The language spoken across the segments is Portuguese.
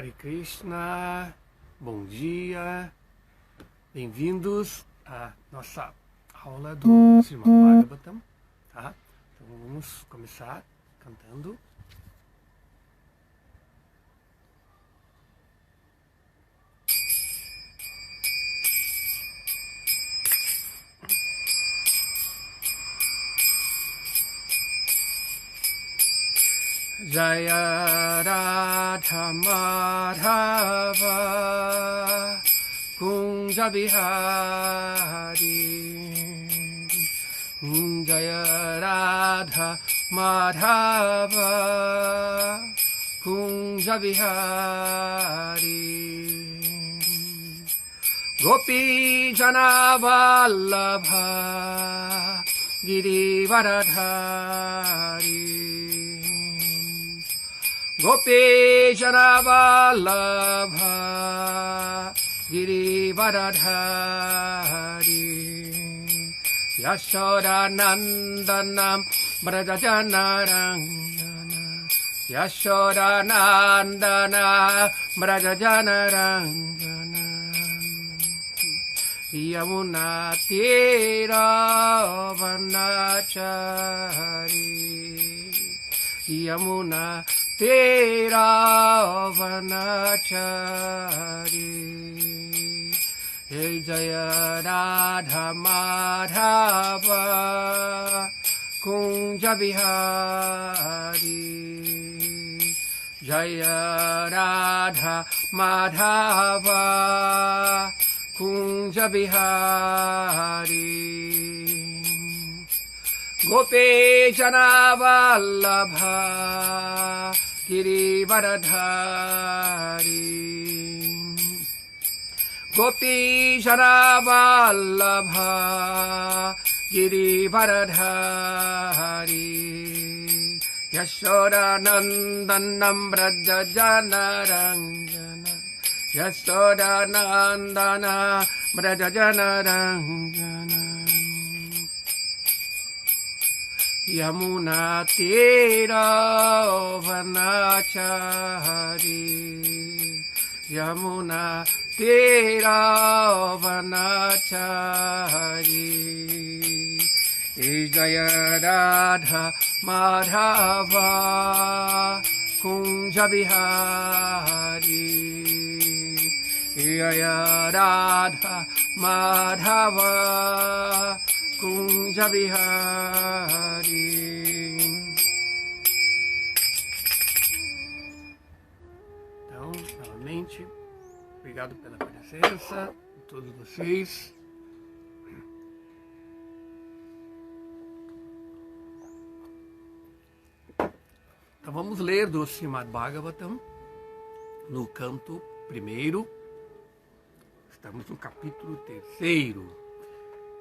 Hare Krishna, bom dia, bem-vindos à nossa aula do Srimad Bhagavatam, tá? Então vamos começar cantando. Jaya Radha Madhava Kunja Bihari Jaya Radha Madhava Kunja Bihari Gopi Jana Vallabha Girivaradhari Gopi Jana Vallabha Girivaradhari Yashoda Nandanam Brajajanarangana Yashoda Nandana Brajajanarangana Yamuna Tira Vanachari Yamuna Tera Vanachari Jaya Radha Madhava Kunja Bihari Jaya Radha Madhava Kunja Bihari Gopi Jana Vallabha Girivaradhari Gopi Jana Vallabha Girivaradhari Yashoda Nandanam Brajajanarangana Yashoda Nandana Brajajanarangana Yamuna Tira Vanachari Yamuna Tira Vanachari Jaya Radha Madhava Kunja Bihari Jaya Radha Madhava Kunja Bihari. Então, novamente, obrigado pela presença de todos vocês. Então vamos ler do Srimad Bhagavatam no canto primeiro. Estamos no capítulo 3º.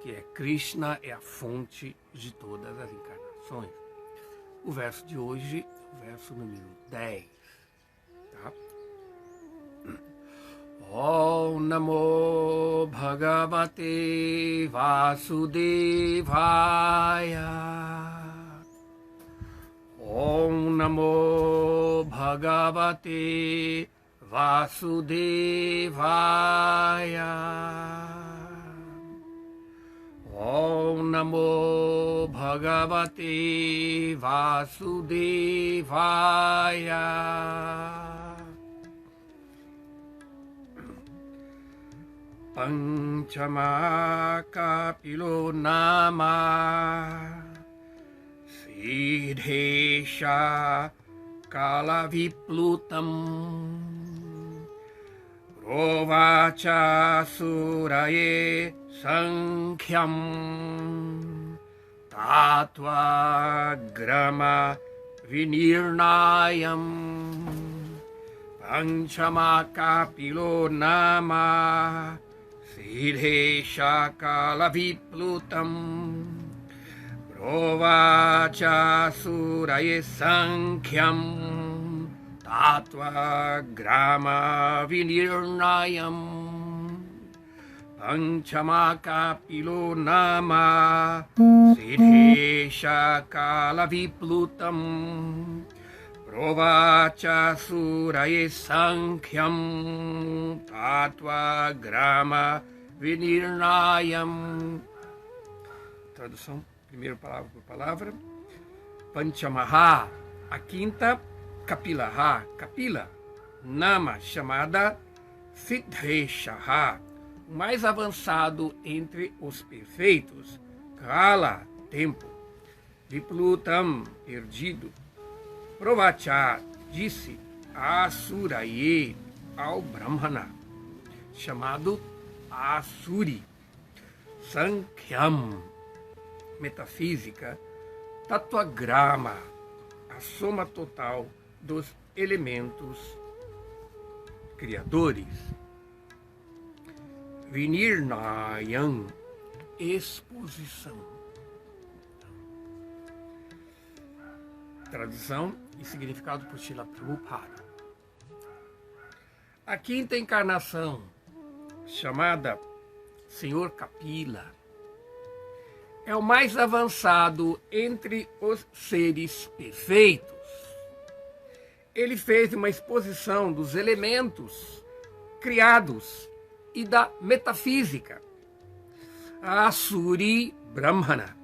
Que é Krishna é a fonte de todas as encarnações. O verso de hoje é o verso número 10. Tá? Om Namo Bhagavate Vasudevaya Om Namo Bhagavate Vasudevaya Om Namo Bhagavate Vasudevaya Panchama Kapilo Nama Siddhesha Kalaviplutam Rovacha Suraye Sankhyaṁ Tattva Grama Vinirnayam Panchama Kapilo Nama Siddhesha Kalaviplutam Provacha Suraye Sankhyaṁ Tattva Grama Vinirnayam Panchama Kapilo Nama Siddhesha Kalaviplutam Provacha suraye sankhyam tatva grama vinirnayam. Tradução, primeiro palavra por palavra. Panchamaha, a quinta. Kapilaha, Kapila. Nama, chamada Siddheshaha, o mais avançado entre os perfeitos. Kala, tempo. Viplutam, perdido. Provacha, disse Asuraye ao Brahmana, chamado Asuri. Sankhyam, metafísica. Tattvagrama, a soma total dos elementos criadores. Vinirnayam, exposição. Tradução e significado por Srila Prabhupada. A quinta encarnação, chamada Senhor Kapila, é o mais avançado entre os seres perfeitos. Ele fez uma exposição dos elementos criados e da metafísica, a Asuri Brahmana,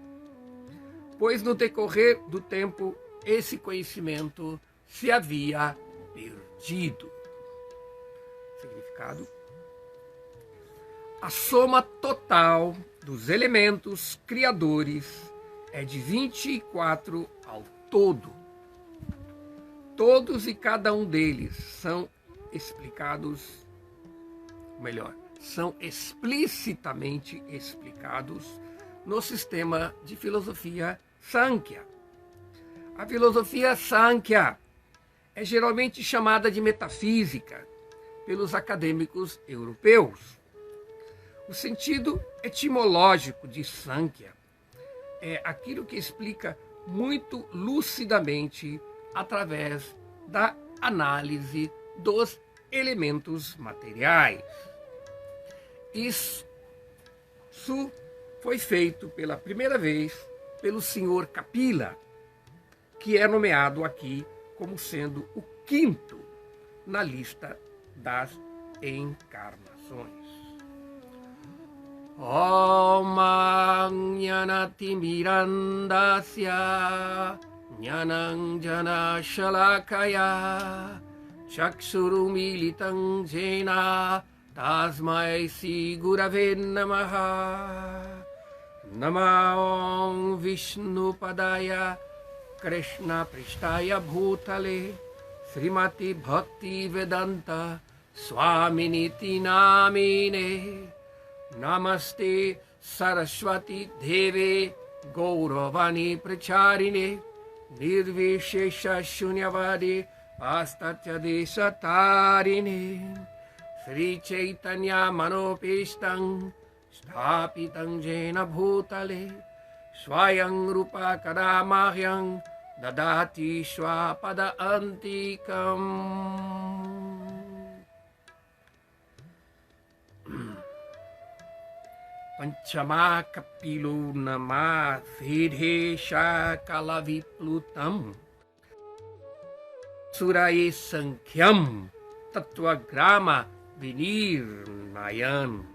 pois no decorrer do tempo esse conhecimento se havia perdido. Significado: a soma total dos elementos criadores é de 24 ao todo. Todos e cada um deles são explicados, melhor, são explicitamente explicados no sistema de filosofia Sankhya. A filosofia Sankhya é geralmente chamada de metafísica pelos acadêmicos europeus. O sentido etimológico de Sankhya é aquilo que explica muito lucidamente através da análise dos elementos materiais. Isso foi feito pela primeira vez pelo Senhor Kapila, que é nomeado aqui como sendo o quinto na lista das encarnações. Om Jnanati Mirandasya Jnanam Jana Shalakaya Chakshurumilitam Jena Tasmai Sri Gurave Namaha. Namo Vishnu Padaya Krishna Prishtaya Bhutale Srimati Bhakti Vedanta Swaminiti Namine. Namaste Saraswati Deve Gauravani Pracharine Nirvishesha Shunyavadi Pastatya Desatarine Sri Chaitanya Manopishtam Sthapitam Jena Bhutale Swayam Rupa Kadamahyam Dadati Swapada Antikam. Panchama Kapilo Nama Siddhesha Kalaviplutam Suraye Sankhyam Tattvagrama Vinirnayam.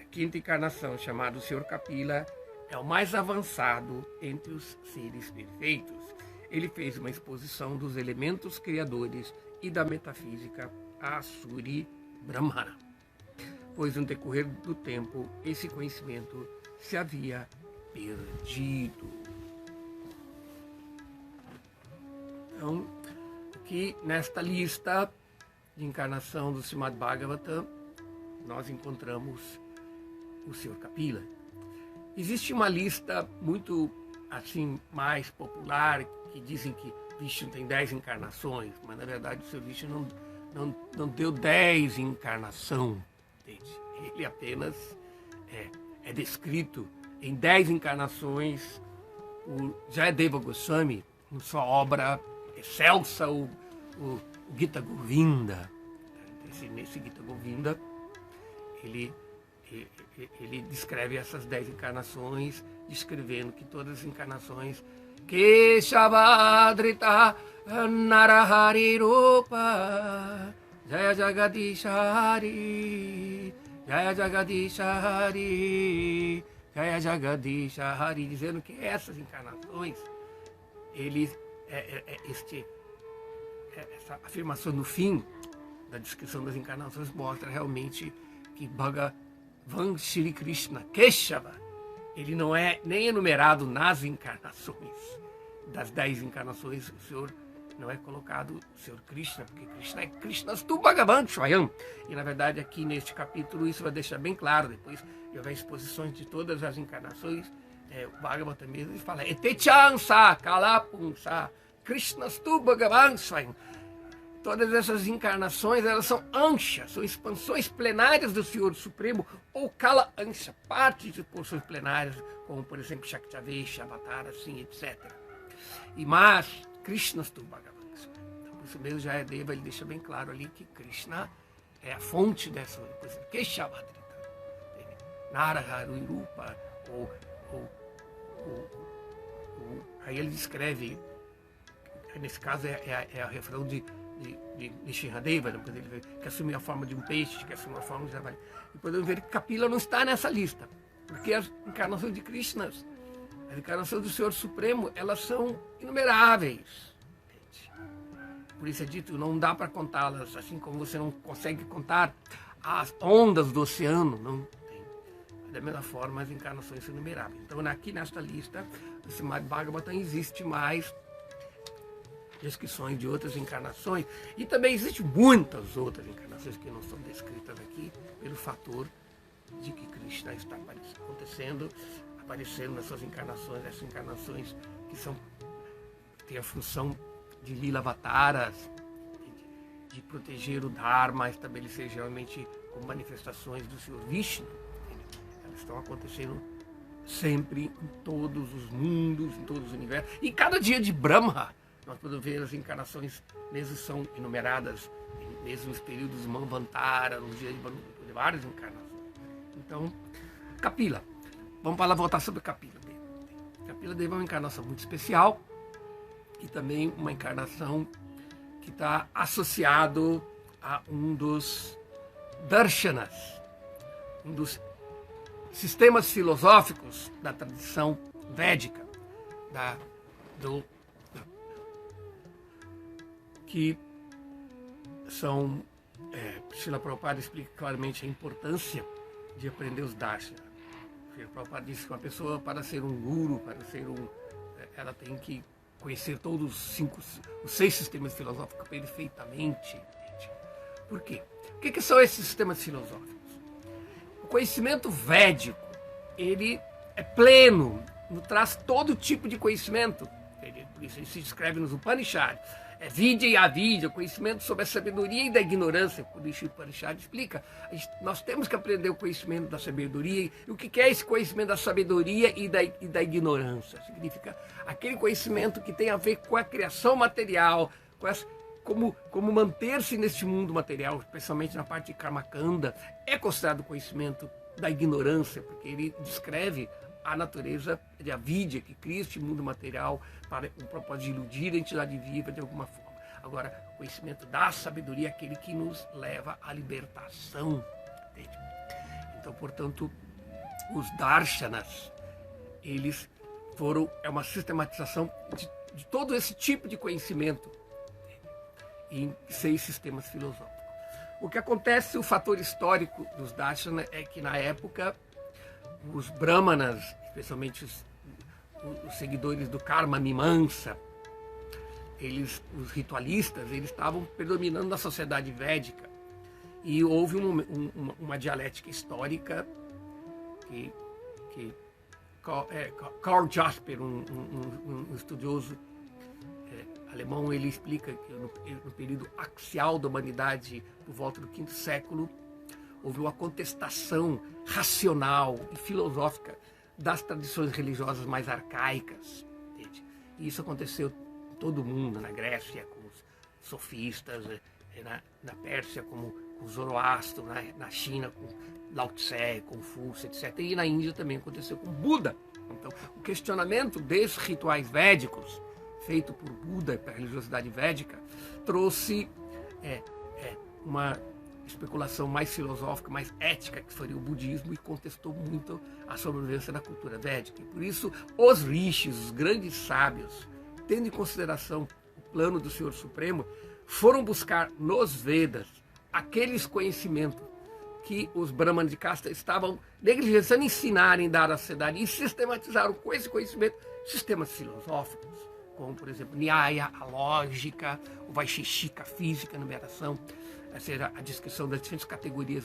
A quinta encarnação, chamada o Senhor Kapila, é o mais avançado entre os seres perfeitos. Ele fez uma exposição dos elementos criadores e da metafísica Asuri Brahmana, pois no decorrer do tempo esse conhecimento se havia perdido. Então, aqui nesta lista de encarnação do Srimad Bhagavatam, nós encontramos o Senhor Kapila. Existe uma lista muito assim mais popular que dizem que Vishnu tem 10 encarnações, mas na verdade o Senhor Vishnu não deu 10 encarnações. Ele apenas é descrito em 10 encarnações por Jayadeva Goswami, em sua obra excelsa, o Gita Govinda. Nesse Gita Govinda, ele descreve essas 10 encarnações, descrevendo que todas as encarnações Keshavadrita Narahari Rupa, Jaya Jagadisha Hari, Jaya Jagadisha Hari, Jaya Jagadisha Hari, dizendo que essas encarnações, essa afirmação no fim da descrição das encarnações mostra realmente que Bhagavan Shri Krishna Keshava, ele não é nem enumerado nas encarnações. Das 10 encarnações, o Senhor não é colocado o Senhor Krishna, porque Krishna é Krishnastu Bhagavan Swayam. E na verdade aqui neste capítulo isso vai deixar bem claro, depois de haver exposições de todas as encarnações, o Bhagavata mesmo fala Etechansa Kalapunsa Krishnastu Bhagavan Swayam. Todas essas encarnações, elas são anshas, são expansões plenárias do Senhor Supremo, ou Kala Ansha, parte de porções plenárias, como por exemplo Shaktavesha, Avatar, assim, etc. Mas Krishnastu Bhagavan. Então, por isso mesmo, Jayadeva ele deixa bem claro ali que Krishna é a fonte dessa coisa. Keshavadrita, Narahari Rupa, aí ele descreve, nesse caso é a refrão de Nishihadeva, né? Ele que assumiu a forma de um peixe, que assumiu a forma de javali. E podemos ver que Kapila não está nessa lista, porque as encarnações de Krishna, as encarnações do Senhor Supremo, elas são inumeráveis. Por isso é dito, não dá para contá-las, assim como você não consegue contar as ondas do oceano, não tem. Da mesma forma, as encarnações são inumeráveis. Então, aqui nesta lista, do Srimad Bhagavatam, existe mais descrições de outras encarnações, e também existem muitas outras encarnações que não são descritas aqui, pelo fator de que Krishna está aparecendo nas suas encarnações, essas encarnações que têm a função de lila avataras, de proteger o Dharma, estabelecer geralmente como manifestações do Senhor Vishnu. Elas estão acontecendo sempre em todos os mundos, em todos os universos, e cada dia de Brahma nós podemos ver as encarnações, mesmo são enumeradas, mesmo nos períodos de Manvantara, nos dias de várias encarnações. Então, Kapila. Vamos para lá voltar sobre Kapila Deva. Kapila Deva é uma encarnação muito especial e também uma encarnação que está associado a um dos darshanas, um dos sistemas filosóficos da tradição védica, que são, Srila Prabhupada explica claramente a importância de aprender os darshanas. Srila Prabhupada diz que uma pessoa, para ser um guru, ela tem que conhecer todos os 6 sistemas filosóficos perfeitamente. Por quê? O que são esses sistemas filosóficos? O conhecimento védico, ele é pleno, traz todo tipo de conhecimento. Por isso ele se descreve nos Upanishads. É vidya e avidya, o conhecimento sobre a sabedoria e da ignorância. Por isso o Upanishad explica. Nós temos que aprender o conhecimento da sabedoria. E o que é esse conhecimento da sabedoria e da ignorância? Significa aquele conhecimento que tem a ver com a criação material, como manter-se neste mundo material, especialmente na parte de Karmakanda, é considerado conhecimento da ignorância, porque ele descreve a natureza de avidya, que cria este mundo material para o propósito de iludir a entidade viva de alguma forma. Agora, o conhecimento da sabedoria é aquele que nos leva à libertação. Entende? Então, portanto, os darshanas, eles é uma sistematização de todo esse tipo de conhecimento em 6 sistemas filosóficos. O que acontece, o fator histórico dos darshanas é que na época os brahmanas, especialmente os seguidores do Karma Mimamsa, os ritualistas, eles estavam predominando na sociedade védica. E houve uma dialética histórica que Karl Jasper, um estudioso alemão, ele explica que no período axial da humanidade, por volta do 5º século, houve uma contestação racional e filosófica das tradições religiosas mais arcaicas. Entende? E isso aconteceu em todo o mundo, na Grécia com os sofistas, na Pérsia com Zoroastro, na China com Lao Tse, Confúcio, etc. E na Índia também aconteceu com Buda. Então, o questionamento desses rituais védicos feito por Buda para a religiosidade védica, trouxe uma especulação mais filosófica, mais ética, que seria o budismo, e contestou muito a sobrevivência da cultura védica. E por isso, os rishis, os grandes sábios, tendo em consideração o plano do Senhor Supremo, foram buscar nos Vedas aqueles conhecimentos que os brahmanas de casta estavam negligenciando ensinarem, dar à sociedade, e sistematizaram com esse conhecimento sistemas filosóficos, como, por exemplo, Nyaya, a lógica, o Vaisheshika, a física, a numeração, ou seja, a descrição das diferentes categorias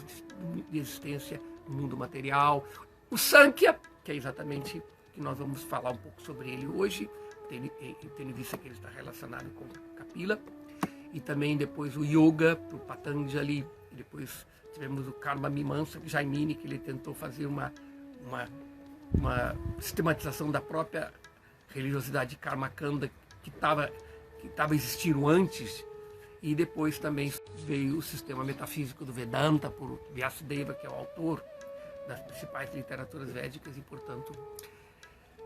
de existência no mundo material. O Sankhya, que é exatamente o que nós vamos falar um pouco sobre ele hoje, tendo em vista que ele está relacionado com Kapila. E também depois o Yoga, o Patanjali, e depois tivemos o Karma Mimamsa, Jaimini, que ele tentou fazer uma sistematização da própria religiosidade Karma Kanda que estava existindo antes. E depois também veio o sistema metafísico do Vedanta, por Vyasadeva, que é o autor das principais literaturas védicas, e, portanto,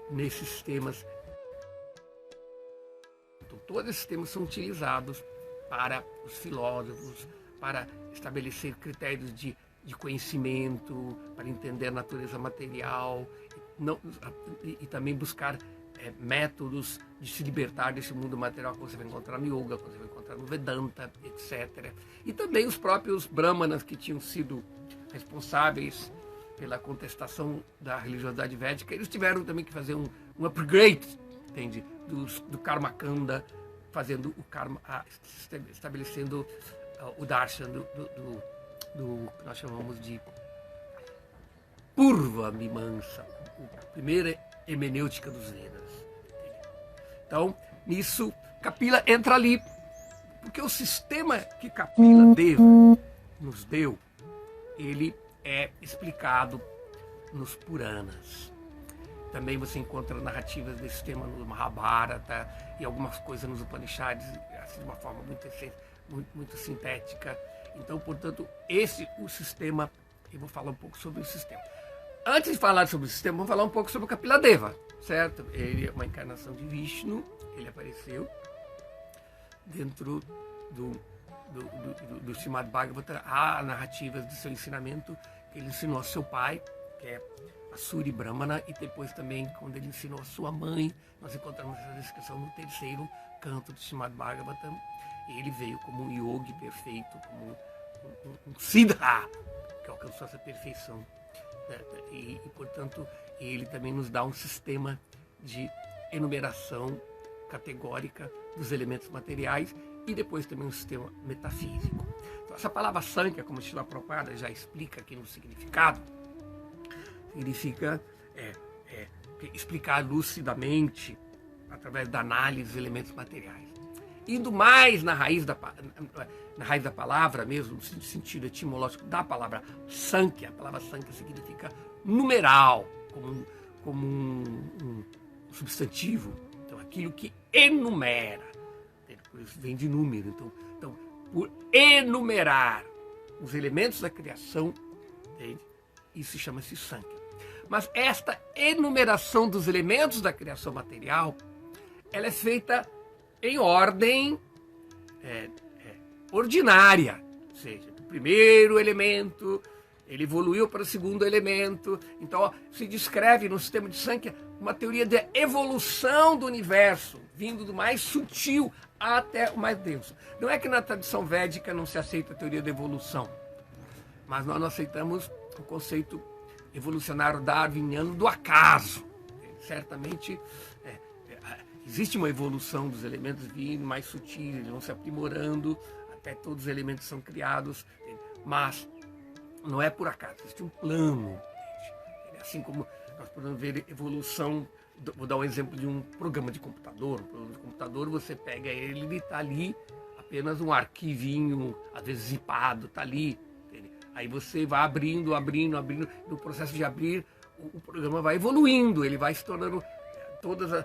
nesses sistemas. Então, todos esses sistemas são utilizados para os filósofos, para estabelecer critérios de conhecimento, para entender a natureza material, e também buscar métodos de se libertar desse mundo material que você vai encontrar no Yoga, que você vai encontrar no Vedanta, etc. E também os próprios brahmanas, que tinham sido responsáveis pela contestação da religiosidade védica, eles tiveram também que fazer um upgrade, entende? Do Karma Kanda, fazendo o karma, estabelecendo o darshan do que nós chamamos de Purva Mimamsa, a primeira hermenêutica dos Vedas. Então, nisso, Kapila entra ali, porque o sistema que Kapila nos deu, ele é explicado nos Puranas. Também você encontra narrativas desse tema no Mahabharata e algumas coisas nos Upanishads, assim, de uma forma muito sintética. Então, portanto, o sistema, eu vou falar um pouco sobre o sistema. Antes de falar sobre o sistema, vamos falar um pouco sobre o Kapila Deva, certo? Ele é uma encarnação de Vishnu, ele apareceu dentro do Srimad Bhagavata. Há narrativas do seu ensinamento que ele ensinou ao seu pai, que é a Suri Brahmana, e depois também, quando ele ensinou a sua mãe, nós encontramos essa descrição no terceiro canto do Srimad Bhagavatam. Ele veio como um yogi perfeito, como um siddha, que alcançou essa perfeição. E, portanto, ele também nos dá um sistema de enumeração categórica dos elementos materiais e depois também um sistema metafísico. Então, essa palavra Sankhya, como Srila Prabhupada já explica aqui no significado, significa explicar lucidamente, através da análise dos elementos materiais. Indo mais na raiz da palavra mesmo, no sentido etimológico da palavra Sankhya. A palavra Sankhya significa numeral, como um substantivo. Então, aquilo que enumera. Por isso vem de número. Então, por enumerar os elementos da criação, entende? Isso chama-se Sankhya. Mas esta enumeração dos elementos da criação material, ela é feita em ordem ordinária, ou seja, o primeiro elemento, ele evoluiu para o segundo elemento. Então, se descreve no sistema de Sankhya uma teoria de evolução do universo, vindo do mais sutil até o mais denso. Não é que na tradição védica não se aceita a teoria da evolução, mas nós não aceitamos o conceito evolucionário darwiniano do acaso. Certamente existe uma evolução dos elementos vindo mais sutis, eles vão se aprimorando, até todos os elementos são criados, mas não é por acaso, existe um plano. Assim como nós podemos ver evolução, vou dar um exemplo de um programa de computador. Um programa de computador, você pega ele está ali, apenas um arquivinho, às vezes zipado, está ali. Aí você vai abrindo, no processo de abrir, o programa vai evoluindo, ele vai se tornando, todas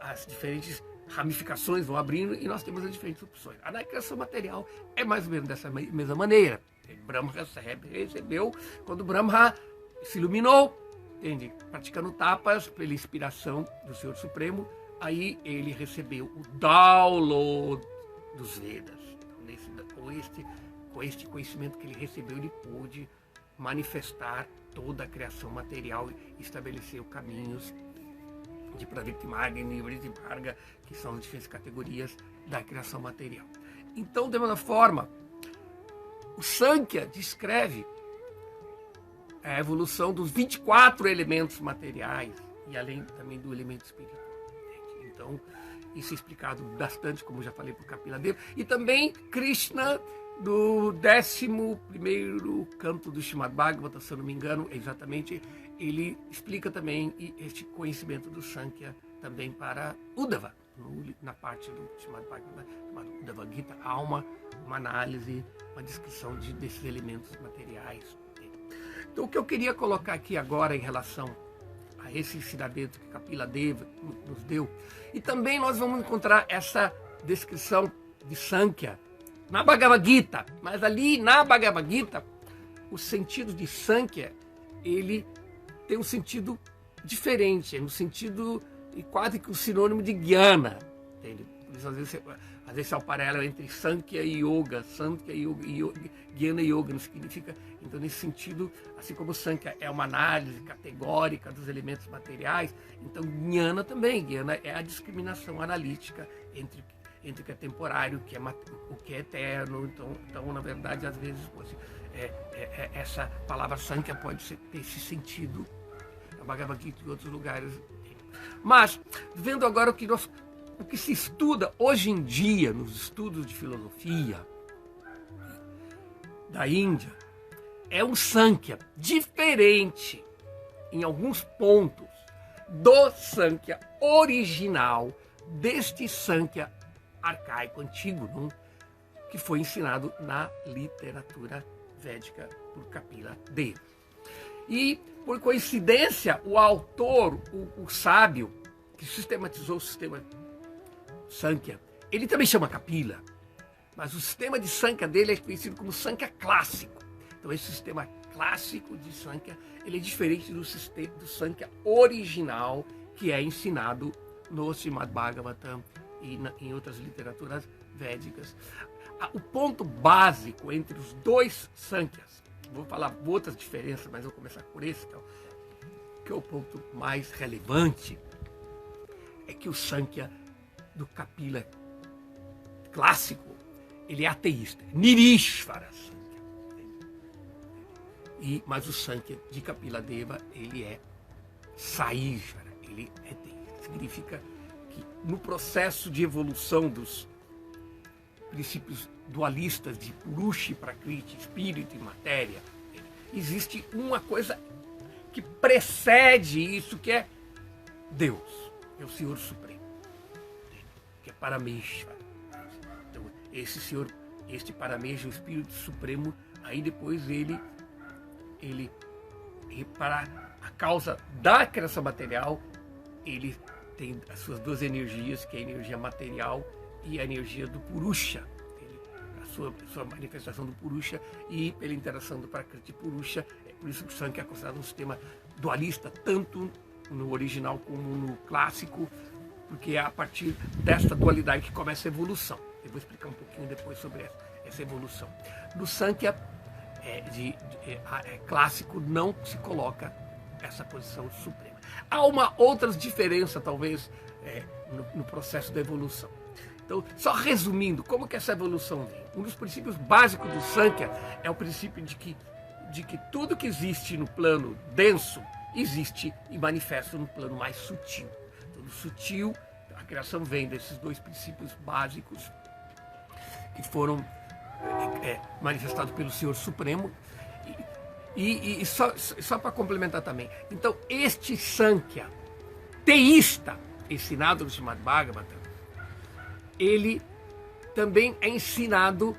as diferentes ramificações vão abrindo e nós temos as diferentes opções. A criação material é mais ou menos dessa mesma maneira. Brahma recebeu, quando Brahma se iluminou, entende? Praticando tapas pela inspiração do Senhor Supremo, aí ele recebeu o download dos Vedas. Com este conhecimento que ele recebeu, ele pôde manifestar toda a criação material e estabeleceu caminhos de Pravriti Marga e Nivriti Marga, que são as diferentes categorias da criação material. Então, de uma forma, o Sankhya descreve a evolução dos 24 elementos materiais e além também do elemento espiritual. Então, isso é explicado bastante, como já falei, por Kapila Deva. E também Krishna, do 11º canto do Srimad Bhagavatam, se eu não me engano, exatamente, ele explica também este conhecimento do Sankhya também para Uddhava, na parte do Srimad Bhagavatam, chamado Uddhava Gita. Há uma análise, uma descrição desses elementos materiais. Então, o que eu queria colocar aqui agora em relação a esse ensinamento que Kapila Deva nos deu, e também nós vamos encontrar essa descrição de Sankhya na Bhagavad Gita, mas ali na Bhagavad Gita, o sentido de Sankhya, ele tem um sentido diferente, é um sentido quase que um sinônimo de Jnana, entende? Por isso, às vezes é o paralelo entre Sankhya e Yoga, Jnana e Yoga, não significa, então nesse sentido, assim como Sankhya é uma análise categórica dos elementos materiais, então Jnana também, Jnana é a discriminação analítica entre o que é temporário, o que é eterno. Então, na verdade, às vezes, essa palavra Sankhya pode ter esse sentido na Bhagavad Gita e em outros lugares. Mas, vendo agora o que se estuda hoje em dia nos estudos de filosofia da Índia, é um Sankhya diferente, em alguns pontos, do Sankhya original, deste Sankhya arcaico, antigo, não? Que foi ensinado na literatura védica por Kapila Deva. E, por coincidência, o autor, o sábio, que sistematizou o sistema Sankhya, ele também chama Kapila, mas o sistema de Sankhya dele é conhecido como Sankhya clássico. Então, esse sistema clássico de Sankhya, ele é diferente do sistema do Sankhya original, que é ensinado no Srimad Bhagavatam e em outras literaturas védicas. O ponto básico entre os dois Sankhyas, vou falar outras diferenças, mas vou começar por esse, então, que é o ponto mais relevante, é que o Sankhya do Kapila clássico, ele é ateísta, Nirishvara Sankhya. Mas o Sankhya de Kapila Deva, ele é Saíshvara, ele é teísta. Significa que no processo de evolução dos princípios dualistas de Purusha e Prakriti, espírito e matéria, existe uma coisa que precede isso, que é Deus, é o Senhor Supremo, que é Parameshvara. Então, esse Senhor, este Parameshvara, o Espírito Supremo, aí depois ele para a causa da criação material, ele tem as suas duas energias, que é a energia material e a energia do Purusha, a sua manifestação do Purusha, e pela interação do Prakriti Purusha. É por isso que o Sankhya é considerado um sistema dualista, tanto no original como no clássico, porque é a partir desta dualidade que começa a evolução. Eu vou explicar um pouquinho depois sobre essa evolução. No Sankhya clássico não se coloca essa posição suprema. Há uma outra diferença, talvez, no processo da evolução. Então, só resumindo, como que essa evolução vem? Um dos princípios básicos do Sankhya é o princípio de que tudo que existe no plano denso existe e manifesta no plano mais sutil. Então, no sutil, a criação vem desses dois princípios básicos que foram manifestados pelo Senhor Supremo. E só para complementar também, então este Sankhya teísta ensinado no Srimad Bhagavatam, ele também é ensinado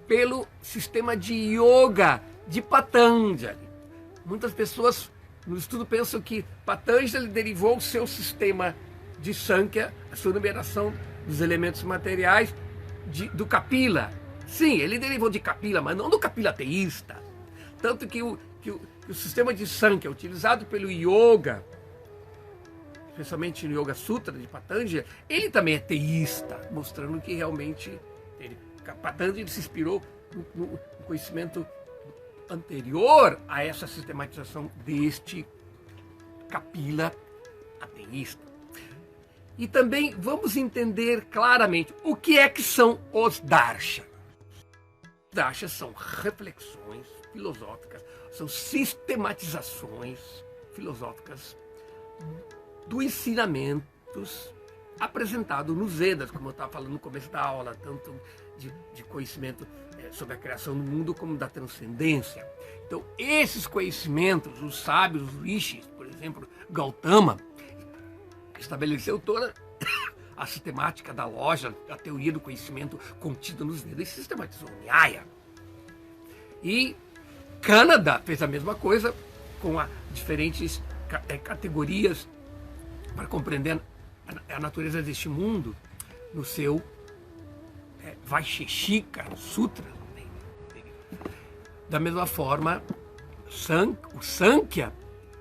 pelo sistema de yoga de Patanjali. Muitas pessoas no estudo pensam que Patanjali derivou o seu sistema de Sankhya, a sua numeração dos elementos materiais, do Kapila. Sim, ele derivou de Kapila, mas não do Kapila teísta. Tanto que o sistema de Sankhya utilizado pelo yoga especialmente no Yoga Sutra de Patanjali, ele também é teísta, mostrando que realmente Patanjali se inspirou no conhecimento anterior a essa sistematização deste Kapila ateísta. E também vamos entender claramente o que é que são os darshanas. Os darshanas são reflexões filosóficas, são sistematizações filosóficas dos ensinamentos apresentados nos Vedas, como eu estava falando no começo da aula, tanto de conhecimento sobre a criação do mundo como da transcendência. Então, esses conhecimentos, os sábios, os rishis, por exemplo, Gautama, estabeleceu toda a sistemática da loja, a teoria do conhecimento contida nos Vedas, e sistematizou o Nyaya. E Kanada fez a mesma coisa com diferentes categorias para compreender a natureza deste mundo no seu Vaisheshika Sutra. Da mesma forma, o Sankhya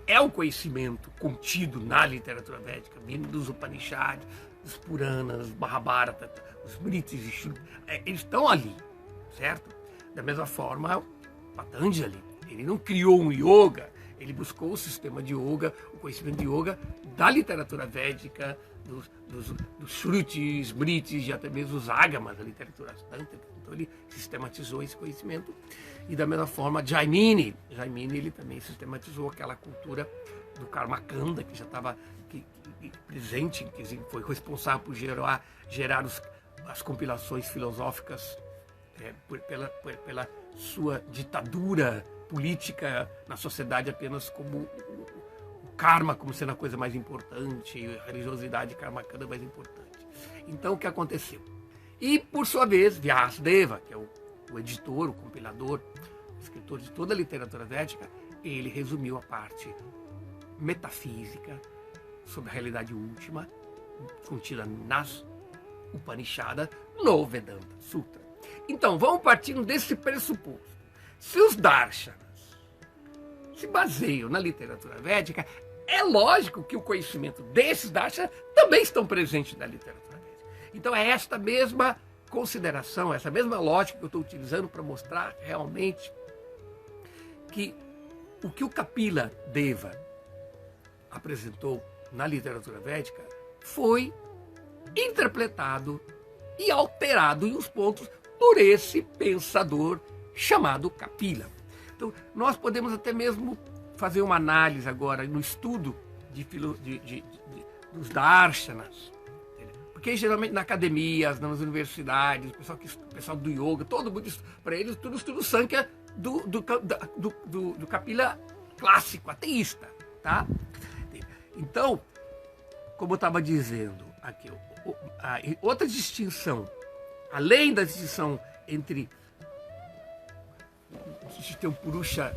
é o conhecimento contido na literatura védica, vindo dos Upanishads, dos Puranas, Mahabharata, os Smritis e Shrutis, eles estão ali, certo? Da mesma forma, Patanjali, ele não criou um yoga, ele buscou o sistema de yoga, o conhecimento de yoga da literatura védica, dos Shrutis, Smritis e até mesmo os Agamas, da literatura tântrica. Então ele sistematizou esse conhecimento. E da mesma forma, Jaimini ele também sistematizou aquela cultura do Karmakanda, que já estava presente, que foi responsável por gerar as compilações filosóficas pela sua ditadura política na sociedade, apenas como o karma como sendo a coisa mais importante, a religiosidade karmakanda mais importante. Então, o que aconteceu? E, por sua vez, Vyasadeva, que é o editor, o compilador, o escritor de toda a literatura védica, ele resumiu a parte metafísica sobre a realidade última, contida nas Upanishadas, no Vedanta Sutra. Então, vamos partindo desse pressuposto. Se os darshanas se baseiam na literatura védica, é lógico que o conhecimento desses darshanas também estão presentes na literatura védica. Então é esta mesma consideração, essa mesma lógica que eu estou utilizando para mostrar realmente que o Kapila Deva apresentou na literatura védica foi interpretado e alterado em uns pontos por esse pensador chamado Kapila. Então, nós podemos até mesmo fazer uma análise agora no estudo dos darshanas, porque geralmente na academia, nas universidades, o pessoal do yoga, todo mundo, para eles, tudo estuda o Sankhya do Kapila clássico, ateísta, tá? Então, como eu estava dizendo aqui, outra distinção, além da distinção entre ter um Purusha,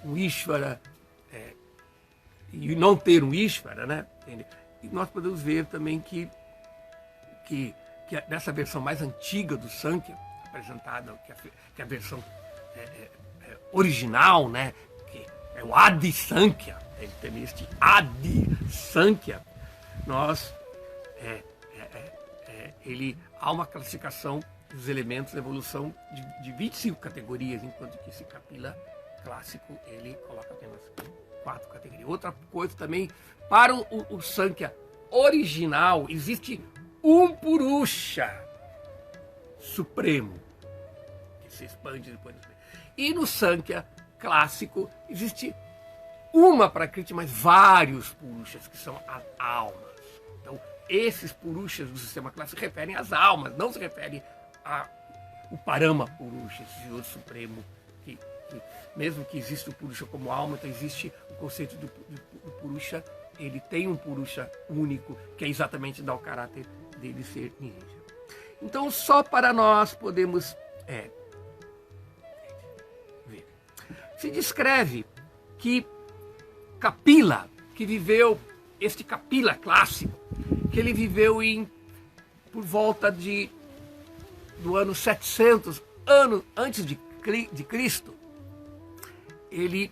um Ishvara, e não ter um Ishvara, né? E nós podemos ver também que nessa versão mais antiga do Sankhya, apresentada, que é a versão original, né? Que é o Adi Sankhya, ele tem este Adi Sankhya, ele há uma classificação dos elementos da evolução de 25 categorias, enquanto que esse Kapila clássico ele coloca apenas 4 categorias. Outra coisa também, para o Sankhya original, existe um Purusha supremo, que se expande depois. E no Sankhya clássico existe uma Prakriti, mas vários Purushas, que são as almas. Então, esses Purushas do sistema clássico se referem às almas, não se referem o Parama Purusha, esse Senhor Supremo, que mesmo que exista o Purusha como alma, então existe o conceito do Purusha, ele tem um Purusha único, que é exatamente dar o caráter dele ser ninja. Então, só para nós podemos ver. Se descreve que Kapila, que viveu, este Kapila clássico, que ele viveu por volta do ano 700, ano antes de Cristo, ele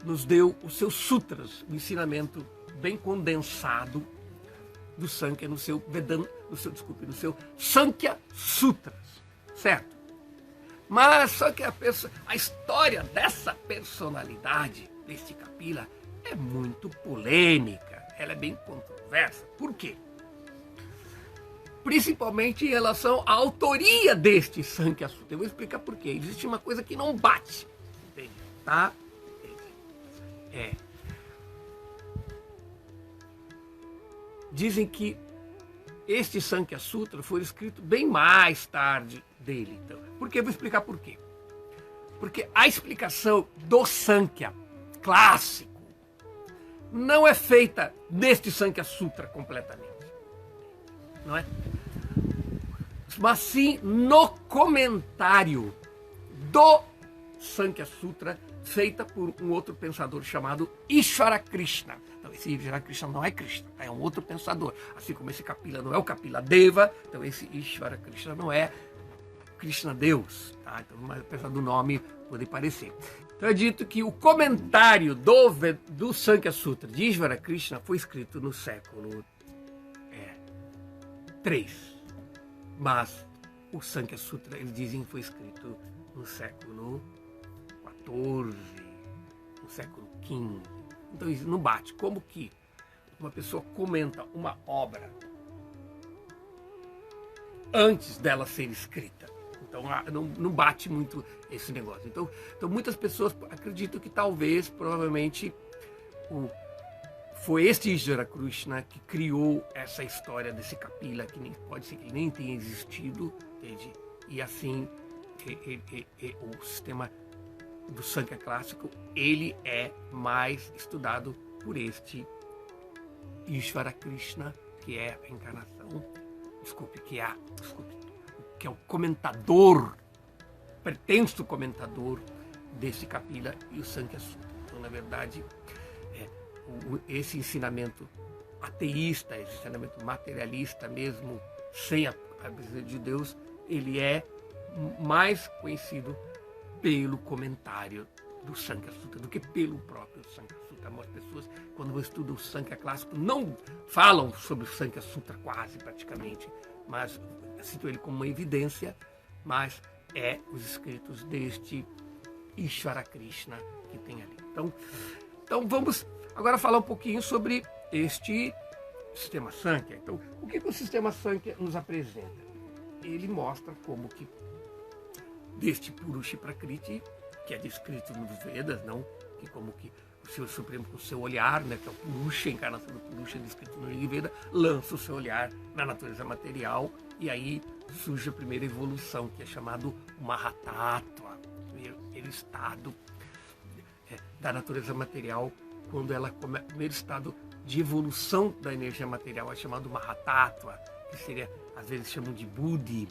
nos deu os seus sutras, o ensinamento bem condensado do Sankhya no seu Vedanta, no seu Sankhya Sutras, certo? Mas só que a história dessa personalidade, deste Kapila, é muito polêmica, ela é bem controversa. Por quê? Principalmente em relação à autoria deste Sankhya Sutra. Eu vou explicar por quê. Existe uma coisa que não bate, entende? Tá? Dizem que este Sankhya Sutra foi escrito bem mais tarde dele. Então, por quê? Eu vou explicar por quê. Porque a explicação do Sankhya clássico não é feita neste Sankhya Sutra completamente. Não é? Mas sim no comentário do Sankhya Sutra, feita por um outro pensador chamado Ishvara Krishna. Então esse Ishvara Krishna não é Krishna, é um outro pensador. Assim como esse Kapila não é o Kapila Deva, então esse Ishvara Krishna não é Krishna Deus. Tá? Então, apesar do nome poder parecer. Então é dito que o comentário do Sankhya Sutra de Ishvara Krishna foi escrito no século 3. Mas o Sankhya Sutra, eles dizem que foi escrito no século 14, no século 15. Então isso não bate. Como que uma pessoa comenta uma obra antes dela ser escrita? Então não bate muito esse negócio. Então muitas pessoas acreditam que talvez, provavelmente, foi este Ishvara Krishna que criou essa história desse Kapila, que pode ser que ele nem tenha existido, entende? E assim, o sistema do Sankhya clássico, ele é mais estudado por este Ishvara Krishna, que é a encarnação, que é o comentador, pretenso comentador desse Kapila e o Sankhya Sutra. Então, na verdade, esse ensinamento ateísta, esse ensinamento materialista mesmo, sem a presença de Deus, ele é mais conhecido pelo comentário do Sankhya Sutra do que pelo próprio Sankhya Sutra. As pessoas, quando estudam o Sankhya clássico, não falam sobre o Sankhya Sutra quase, praticamente, mas citam ele como uma evidência, mas é os escritos deste Ishvara Krishna que tem ali. Então vamos agora falar um pouquinho sobre este sistema Sankhya. Então, o que o sistema Sankhya nos apresenta? Ele mostra como que deste Purusha Prakriti, que é descrito nos Vedas, não? Que como que o Senhor Supremo, com o seu olhar, né, que é o Purusha, a encarnação do Purusha descrito no Rig Veda, lança o seu olhar na natureza material e aí surge a primeira evolução, que é chamado Mahatattva, primeiro estado da natureza material, quando ela começa, o primeiro estado de evolução da energia material é chamado Mahatattva, que seria, às vezes chamam de Buddhi.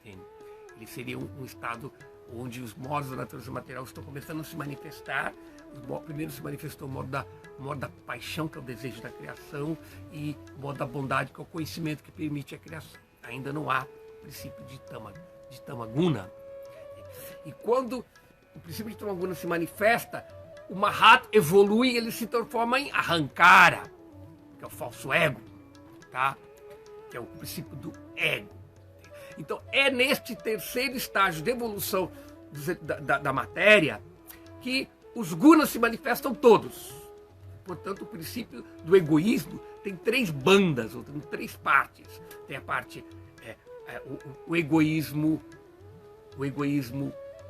Ele seria um estado onde os modos da natureza material estão começando a se manifestar. Primeiro se manifestou o modo da paixão, que é o desejo da criação, e o modo da bondade, que é o conhecimento que permite a criação. Ainda não há princípio de Tamaguna. E quando o princípio de Tamaguna se manifesta, o Mahat evolui e ele se transforma em Ahankara, que é o falso ego, tá? Que é o princípio do ego. Então, é neste terceiro estágio de evolução da matéria que os gunas se manifestam todos. Portanto, o princípio do egoísmo tem 3 bandas, ou tem 3 partes. Tem a parte, o egoísmo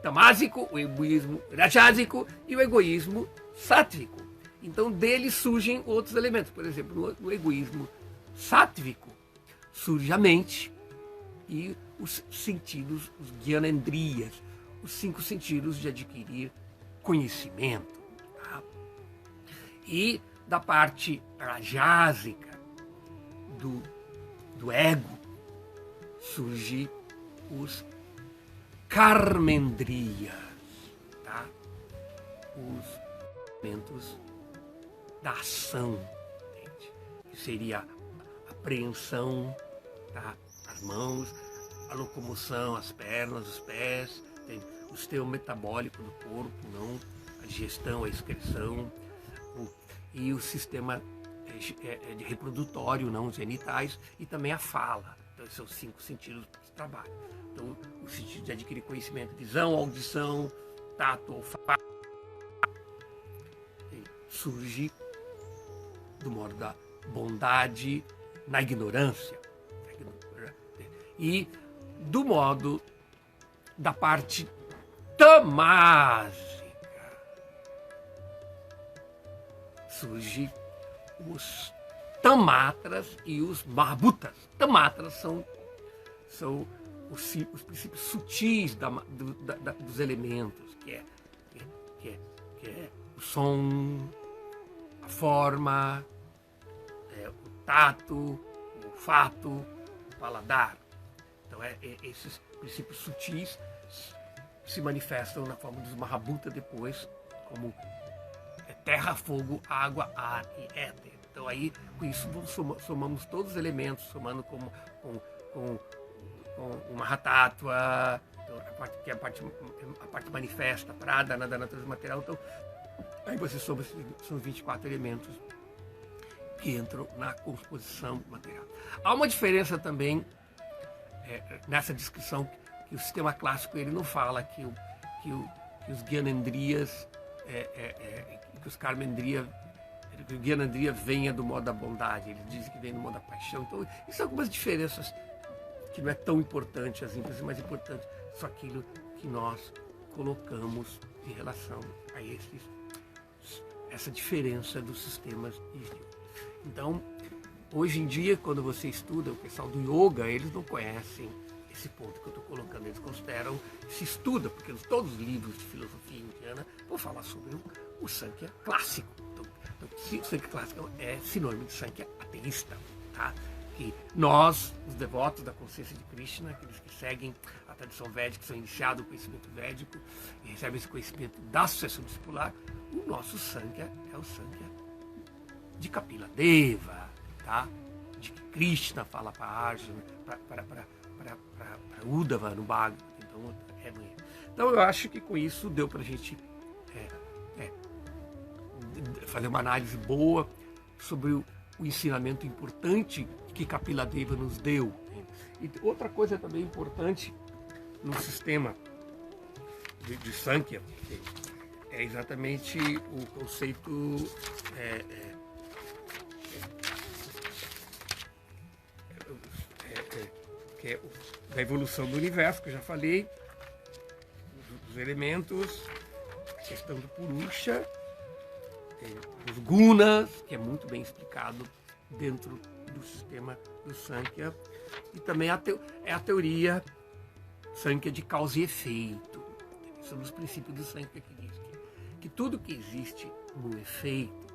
tamásico, o egoísmo rajásico e o egoísmo sátvico. Então, deles surgem outros elementos. Por exemplo, no egoísmo sátvico surge a mente e os sentidos, os gyanendriyas, os 5 sentidos de adquirir conhecimento. Tá? E da parte rajásica do ego surge os karmendriyas, tá? Os elementos da ação, entende? Que seria a apreensão, tá? As mãos, a locomoção, as pernas, os pés, entende? O sistema metabólico do corpo, não a digestão, a excreção, e o sistema de reprodutório, não genitais, e também a fala. Então, esses são os 5 sentidos que trabalham. Então, o sentido de adquirir conhecimento, visão, audição, tato, olfato, surge do modo da bondade na ignorância. E do modo da parte tamásica. Surge os tamatras e os mahabhutas. Tamatras são os princípios sutis dos elementos, que é o som, a forma, o tato, o olfato, o paladar. Então, esses princípios sutis se manifestam na forma dos mahabhuta depois, como terra, fogo, água, ar e éter. Então, aí, com isso, somamos todos os elementos, somando com o Mahatattva, então, que é a parte manifesta, prada, da natureza material. Então, aí você soma, são 24 elementos que entram na composição material. Há uma diferença também nessa descrição, que o sistema clássico ele não fala que os Gyanendriyas, que os Karmendriya, que o Gyanendriya venha do modo da bondade, eles dizem que vem do modo da paixão. Então, isso são algumas diferenças que não é tão importante assim, mas é mais importante só aquilo que nós colocamos em relação a essa diferença dos sistemas de yoga. Então, hoje em dia, quando você estuda, o pessoal do yoga, eles não conhecem esse ponto que eu estou colocando, eles consideram, se estuda, porque todos os livros de filosofia indiana vão falar sobre o Sankhya clássico. Então, o Sankhya clássico é sinônimo de Sankhya ateísta, tá? Que nós, os devotos da consciência de Krishna, aqueles que seguem a tradição védica, que são iniciados no conhecimento védico e recebem esse conhecimento da sucessão discipular, o nosso Sankhya é o Sankhya de Kapila Deva, tá? De que Krishna fala para Arjuna, para Uddhava no Bhagavad. Então eu acho que com isso deu para a gente fazer uma análise boa sobre o ensinamento importante que Kapila Deva nos deu. E outra coisa também importante no sistema de Sankhya é exatamente o conceito que é da evolução do universo, que eu já falei, dos elementos, a questão do Purusha, os gunas, que é muito bem explicado dentro do sistema do Sankhya, e também a teoria Sankhya de causa e efeito. São os princípios do Sankhya que diz que tudo que existe no efeito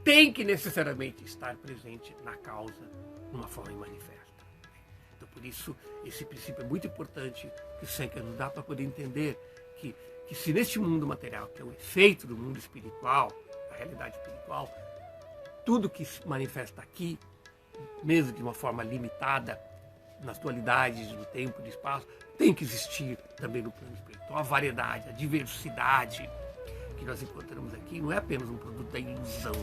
tem que necessariamente estar presente na causa, numa forma manifesta. Então, por isso, esse princípio é muito importante, que o Sankhya nos dá para poder entender que se neste mundo material, que é o efeito do mundo espiritual, da realidade espiritual, tudo que se manifesta aqui, mesmo de uma forma limitada, nas dualidades do tempo e do espaço, tem que existir também no plano espiritual. A variedade, a diversidade que nós encontramos aqui não é apenas um produto da ilusão,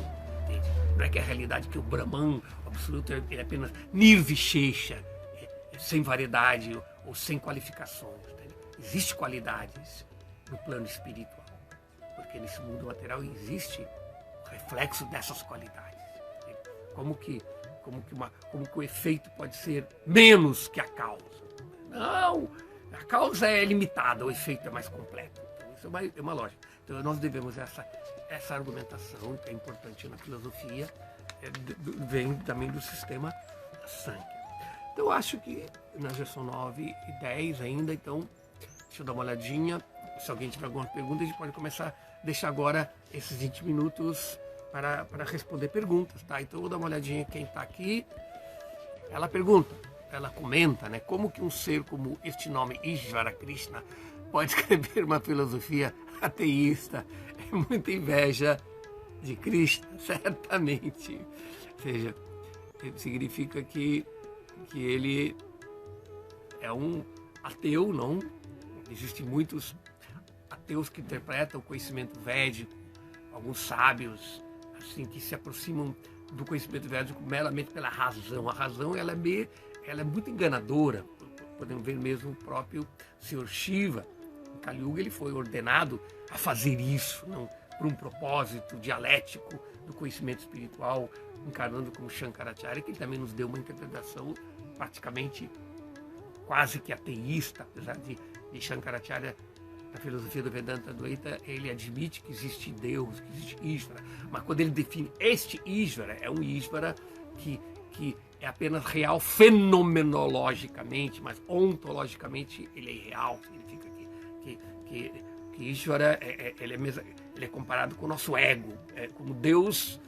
entende? Não é que a realidade, que o Brahman o absoluto é apenas nirvishesha, sem variedade ou sem qualificações. Existem qualidades no plano espiritual, porque nesse mundo material existe o reflexo dessas qualidades. Como que o efeito pode ser menos que a causa? Não, a causa é limitada, o efeito é mais completo. Então, isso é uma lógica. Então, nós devemos essa argumentação, que é importante na filosofia, vem também do sistema Sankhya. Então, eu acho que nós já são 9h10 ainda, então deixa eu dar uma olhadinha. Se alguém tiver alguma pergunta, a gente pode começar a deixar agora esses 20 minutos para responder perguntas, tá? Então eu vou dar uma olhadinha quem está aqui. Ela pergunta, ela comenta, né? Como que um ser como este nome, Ishvara Krishna, pode escrever uma filosofia ateísta? É muita inveja de Krishna, certamente. Ou seja, significa que ele é um ateu, não? Existem muitos ateus que interpretam o conhecimento védico, alguns sábios assim que se aproximam do conhecimento védico meramente pela razão. A razão ela é muito enganadora. Podemos ver mesmo o próprio Sr. Shiva. Em Kali Yuga ele foi ordenado a fazer isso, não por um propósito dialético do conhecimento espiritual, encarnando como Shankaracharya, que também nos deu uma interpretação praticamente quase que ateísta, apesar de Shankaracharya, na filosofia do Vedanta Advaita, ele admite que existe Deus, que existe Ishvara, mas quando ele define este Ishvara, é um Ishvara que é apenas real fenomenologicamente, mas ontologicamente ele é irreal. Significa que Ishvara ele é comparado com o nosso ego, como Deus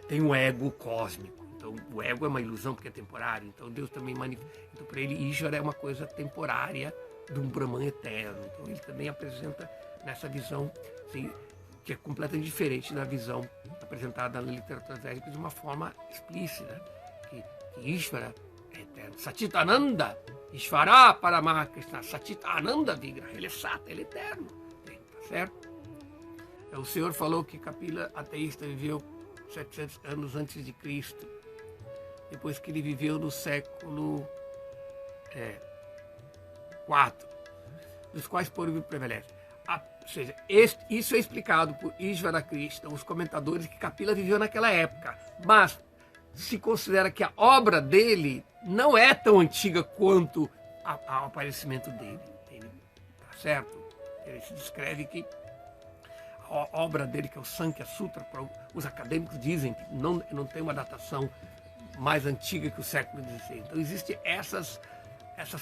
tem um ego cósmico. Então o ego é uma ilusão porque é temporário, então Deus também manifesta. Então para ele Ishvara é uma coisa temporária de um Brahman eterno. Então ele também apresenta nessa visão assim, que é completamente diferente da visão apresentada na literatura védica de uma forma explícita, que Ishvara é eterno. Satitananda, Ishvara Paramakrishna, Satitananda Vigraha, ele é sata, ele é eterno, tá certo? O Senhor falou que Kapila, ateísta, viveu 700 anos antes de Cristo, depois que ele viveu no século 4, dos quais Purvi prevalece. Ou seja, isso é explicado por Ishvara Krishna, os comentadores, que Kapila viveu naquela época. Mas se considera que a obra dele não é tão antiga quanto ao aparecimento dele. Tá certo? Ele se descreve que a obra dele, que é o Sankhya Sutra, os acadêmicos dizem que não tem uma datação mais antiga que o século XVI. Então existem essas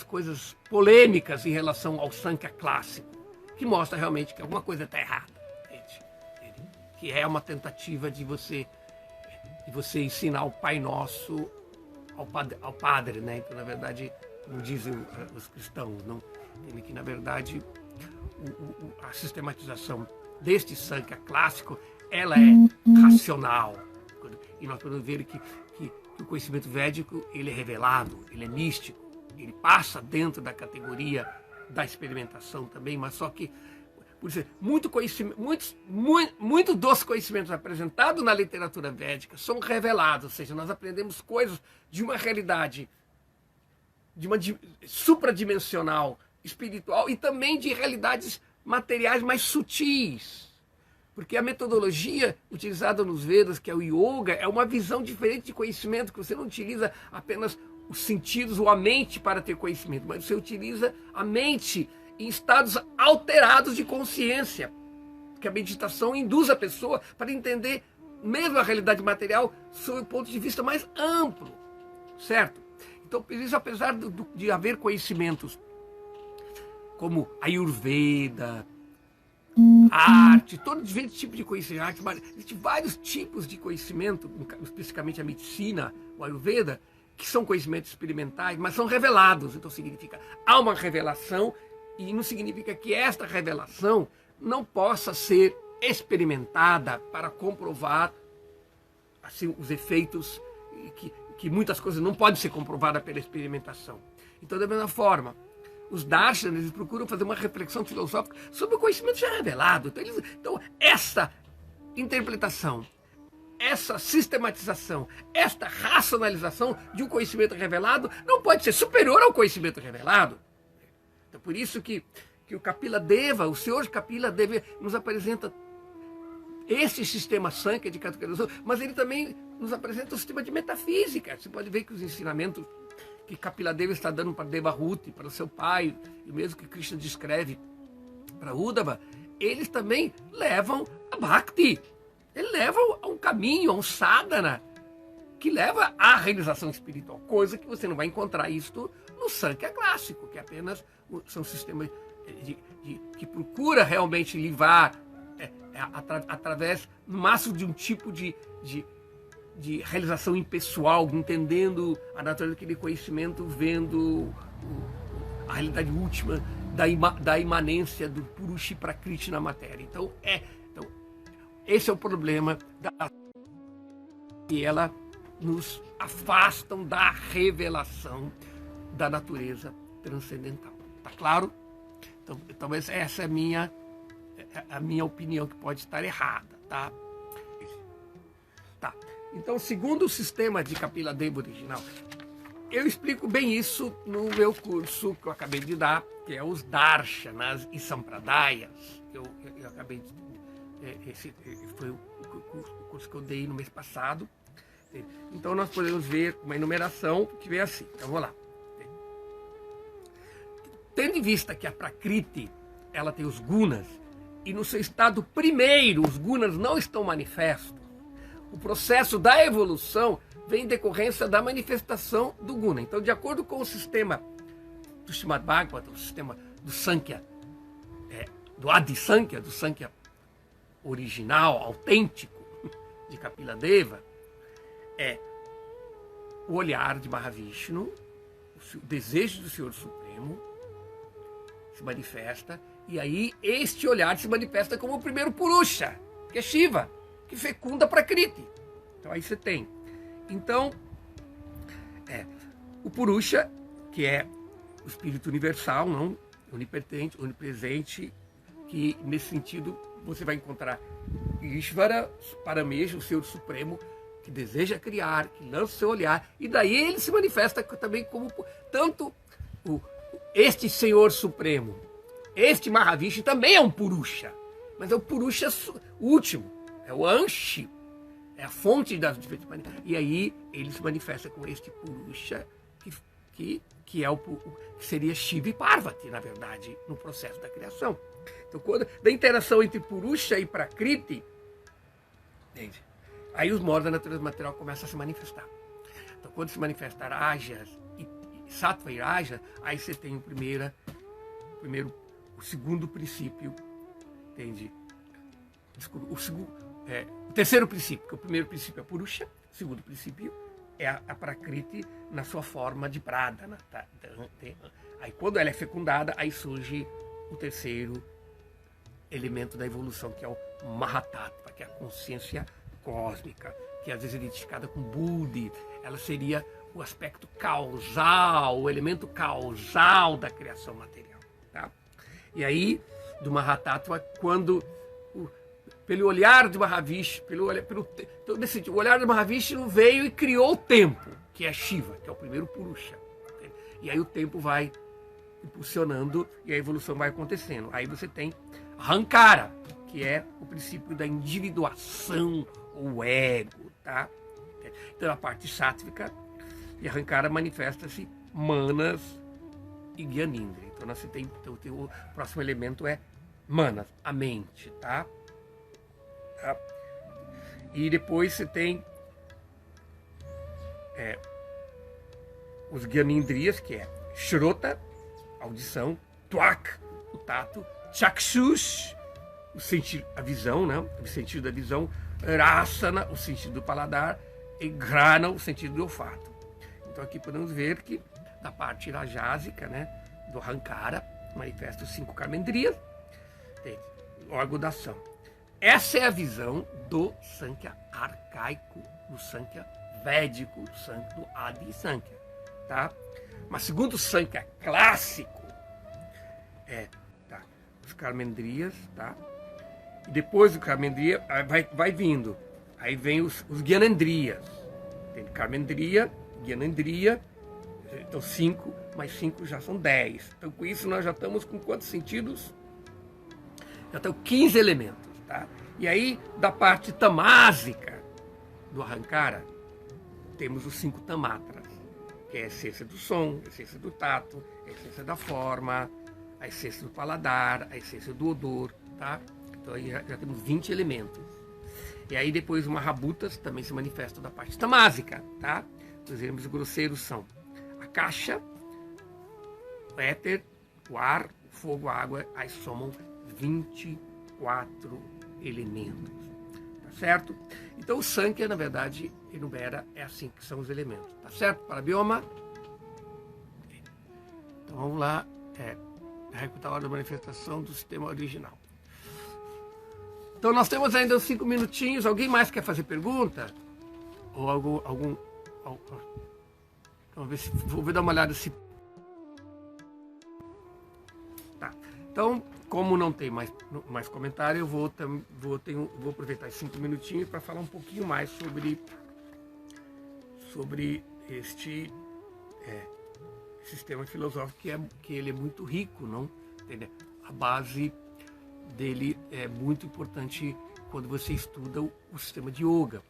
coisas polêmicas em relação ao Sankhya clássico, que mostra realmente que alguma coisa está errada, que é uma tentativa de você ensinar o Pai Nosso ao padre, né? Então, na verdade, como dizem os cristãos, não, que na verdade a sistematização deste Sankhya clássico, ela é racional, e nós podemos ver que o conhecimento védico ele é revelado, ele é místico, ele passa dentro da categoria da experimentação também, mas só que, por isso, muito dos conhecimentos apresentados na literatura védica são revelados, ou seja, nós aprendemos coisas de uma realidade, de uma supradimensional, espiritual, e também de realidades materiais mais sutis. Porque a metodologia utilizada nos Vedas, que é o Yoga, é uma visão diferente de conhecimento, que você não utiliza apenas os sentidos ou a mente para ter conhecimento, mas você utiliza a mente em estados alterados de consciência, que a meditação induz a pessoa para entender mesmo a realidade material sob o ponto de vista mais amplo, certo? Então, por isso, apesar de haver conhecimentos como Ayurveda, arte, todo diferente tipo de conhecimento, arte, mas existem vários tipos de conhecimento, especificamente a medicina, o Ayurveda, que são conhecimentos experimentais, mas são revelados. Então significa, há uma revelação, e não significa que esta revelação não possa ser experimentada para comprovar assim, os efeitos, que muitas coisas não podem ser comprovadas pela experimentação. Então, da mesma forma, os darshanas eles procuram fazer uma reflexão filosófica sobre o conhecimento já revelado. Então essa interpretação, essa sistematização, esta racionalização de um conhecimento revelado não pode ser superior ao conhecimento revelado. Então, por isso que o Kapila Deva, o Senhor Kapila Deva, nos apresenta esse sistema Sankhya de categorização, mas ele também nos apresenta o sistema de metafísica. Você pode ver que os ensinamentos que Kapila Deva está dando para Devahuti, para seu pai, e mesmo que Krishna descreve para Uddhava, eles também levam a Bhakti. Eles levam a um caminho, a um sadhana, que leva à realização espiritual. Coisa que você não vai encontrar isto no Sankhya clássico, que apenas são sistemas que procura realmente livrar através, no máximo, de um tipo de realização impessoal, entendendo a natureza daquele conhecimento, vendo a realidade última da imanência do Purusha Prakriti na matéria. Então, esse é o problema que ela nos afastam da revelação da natureza transcendental. Tá claro? Então, talvez essa é a minha opinião, que pode estar errada, tá? Tá. Então, segundo o sistema de Kapila Deva original, eu explico bem isso no meu curso que eu acabei de dar, que é os Darshanas e Sampradayas. Eu acabei de... Esse foi o curso que eu dei no mês passado. Então, nós podemos ver uma enumeração que vem assim. Então, vamos lá. Tendo em vista que a Prakriti, ela tem os gunas, e no seu estado primeiro os gunas não estão manifestos, o processo da evolução vem em decorrência da manifestação do guna. Então, de acordo com o sistema do Srimad Bhagavatam, o sistema do Sankhya, do Adi Sankhya, do Sankhya original, autêntico, de Kapila Deva, é o olhar de Mahavishnu, o desejo do Senhor Supremo se manifesta, e aí este olhar se manifesta como o primeiro Purusha, que é Shiva, que fecunda Prakriti. Então aí você tem. Então, o Purusha, que é o espírito universal, não onipotente, onipresente, que nesse sentido você vai encontrar Ishvara, Paramesh, o Senhor Supremo, que deseja criar, que lança o seu olhar, e daí ele se manifesta também como tanto este Senhor Supremo, este Mahavishnu também é um Purusha, mas é o Purusha último, é o Anshi, é a fonte das diferentes maneiras. E aí ele se manifesta com este Purusha, que é que seria Shiva e Parvati, na verdade, no processo da criação. Então, da interação entre Purusha e Prakriti, entende? Aí os modos da natureza material começam a se manifestar. Então, quando se manifesta Rajas e Sattva e Raja, aí você tem o segundo princípio, entende? Desculpa, o terceiro princípio, que o primeiro princípio é Purusha, o segundo princípio é a Prakriti na sua forma de Pradana. Aí quando ela é fecundada, aí surge o terceiro elemento da evolução, que é o Mahatattva, que é a consciência cósmica, que às vezes é identificada com Buddhi. Ela seria o aspecto causal, o elemento causal da criação material. Tá? E aí, do Mahatattva, quando pelo olhar de Mahavishnu, o olhar de Mahavishnu veio e criou o tempo, que é Shiva, que é o primeiro Purusha. E aí o tempo vai impulsionando e a evolução vai acontecendo. Aí você tem Ahankara, que é o princípio da individuação, ou ego, tá? Então a parte sátvica, e Ahankara manifesta-se Manas e Gyanindriya. Então você tem, o próximo elemento é Manas, a mente, tá? E depois você tem os Gyanindriyas, que é Shrota, audição, Twak, o tato, Chakshus, a visão, né? O sentido da visão, Rasana, o sentido do paladar, e Grana, o sentido do olfato. Então aqui podemos ver que da parte rajásica, né, do Ahankara, manifesta os 5 Karmendriyas, órgão da ação. Essa é a visão do Sankhya arcaico, do Sankhya védico, do Adi Sankhya, tá? Mas segundo o Sankhya clássico, os Karmendriyas, tá? E depois do Karmendriya vai vindo. Aí vem os Gyanendriyas. Tem Karmendriya, Gyanendriya, então 5, mais 5 já são 10. Então com isso nós já estamos com quantos sentidos? Já estão 15 elementos, tá? E aí da parte tamásica do Ahankara, temos os 5 tamatras, que é a essência do som, a essência do tato, a essência da forma, a essência do paladar, a essência do odor, tá? Então aí já temos 20 elementos. E aí depois uma Mahabhutas também se manifesta da parte tamásica, tá? Os elementos grosseiros são a caixa, o éter, o ar, o fogo, a água, aí somam 24 elementos, tá certo? Então o Sankhya, na verdade, enumera, é assim que são os elementos, tá certo? Para bioma. Então vamos lá, recrutar a hora da manifestação do sistema original. Então nós temos ainda uns 5 minutinhos. Alguém mais quer fazer pergunta? Ou algum vamos ver se vou dar uma olhada se tá. Então, como não tem mais comentário, eu vou aproveitar esses 5 minutinhos para falar um pouquinho mais sobre este sistema filosófico que ele é muito rico, não? Entendeu? A base dele é muito importante quando você estuda o sistema de yoga.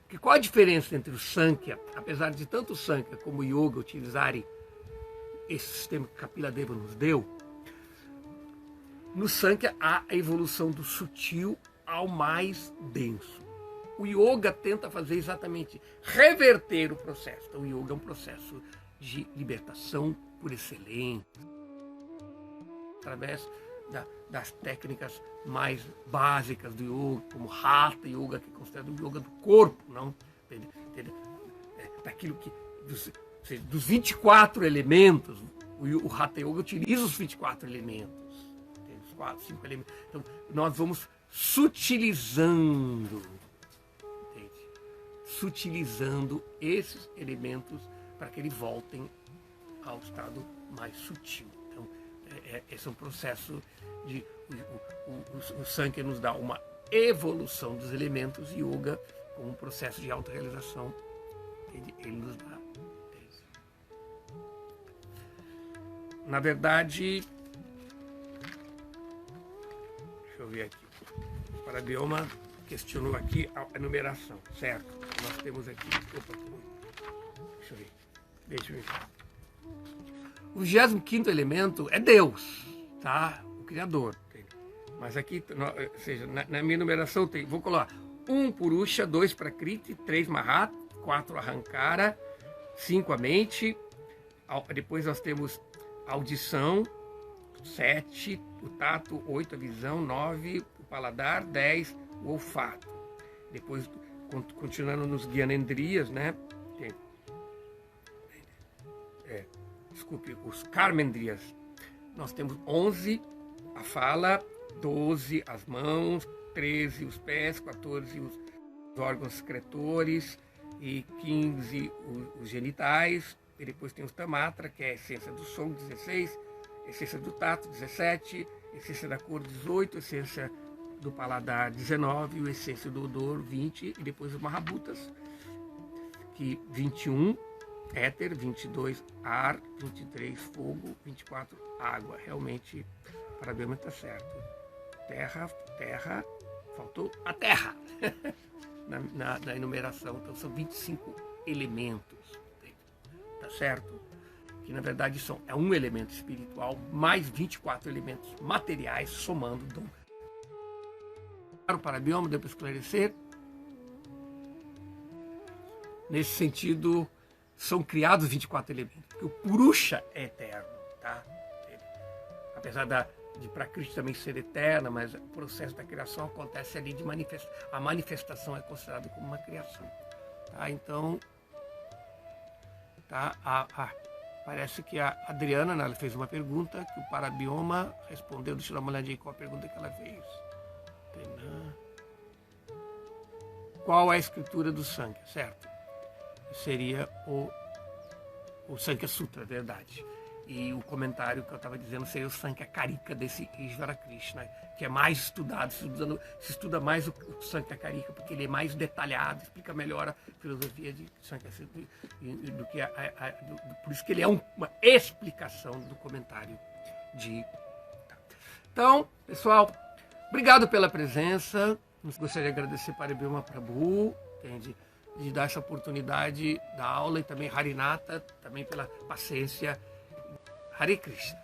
Porque qual a diferença entre o Sankhya, apesar de tanto o Sankhya como o Yoga utilizarem esse sistema que Kapila Deva nos deu? No Sankhya há a evolução do sutil ao mais denso. O Yoga tenta fazer exatamente, reverter o processo. Então o Yoga é um processo de libertação por excelência, através das técnicas mais básicas do Yoga, como Hatha Yoga, que é considerado o Yoga do corpo, não? Daquilo que, dos 24 elementos, o Hatha Yoga utiliza os 24 elementos. 4, 5 elementos. Então, nós vamos sutilizando esses elementos para que eles voltem ao estado mais sutil. Então, esse é um processo de... O Sankhya nos dá uma evolução dos elementos e Yoga, como um processo de autorrealização, ele nos dá. Na verdade... Deixa eu ver aqui. O Parabioma questionou aqui a numeração, certo? Nós temos aqui... Opa, deixa eu ver. O 25º elemento é Deus, tá? O Criador. Mas aqui, ou seja, na minha numeração tem... Vou colocar 1 Purusha, 2 Prakriti, 3 Mahat, 4 Ahankara, 5 a mente. Depois nós temos audição, 7, o tato, 8, a visão, 9, o paladar, 10, o olfato. Depois, continuando nos Gyanendriyas, né? Desculpe, os Karmendriyas. Nós temos 11, a fala, 12, as mãos, 13, os pés, 14, os órgãos excretores e 15, os genitais. E depois tem os Tamatra, que é a essência do som, 16, essência do tato, 17, essência da cor, 18, essência do paladar, 19, o essência do odor, 20, e depois os Mahabhutas, que 21, éter, 22, ar, 23, fogo, 24, água. Realmente, o Parabioma está certo. Terra, faltou a terra na enumeração. Então, são 25 elementos, tá certo? Que na verdade é um elemento espiritual mais 24 elementos materiais somando. O Parabioma deu para esclarecer. Nesse sentido, são criados 24 elementos, porque o Purusha é eterno, tá? Apesar de Prakriti também ser eterna, mas o processo da criação acontece ali a manifestação é considerada como uma criação, tá? Então, tá? Parece que a Adriana, né, ela fez uma pergunta que o Parabioma respondeu. Deixa eu dar uma olhadinha qual a pergunta que ela fez. Qual é a escritura do Sankhya, certo? Seria o Sankhya Sutra, verdade. E o comentário que eu estava dizendo seria o Sankhya Karika desse Ishvara Krishna, que é mais estudado, se estuda mais o Sankhya Karika, porque ele é mais detalhado, explica melhor a filosofia de Sankhya Sutra, do que por isso que ele é uma explicação do comentário de... Então, pessoal, obrigado pela presença. Gostaria de agradecer para Parabioma Prabhu, de dar essa oportunidade da aula, e também Harinata, também pela paciência. Hare Krishna.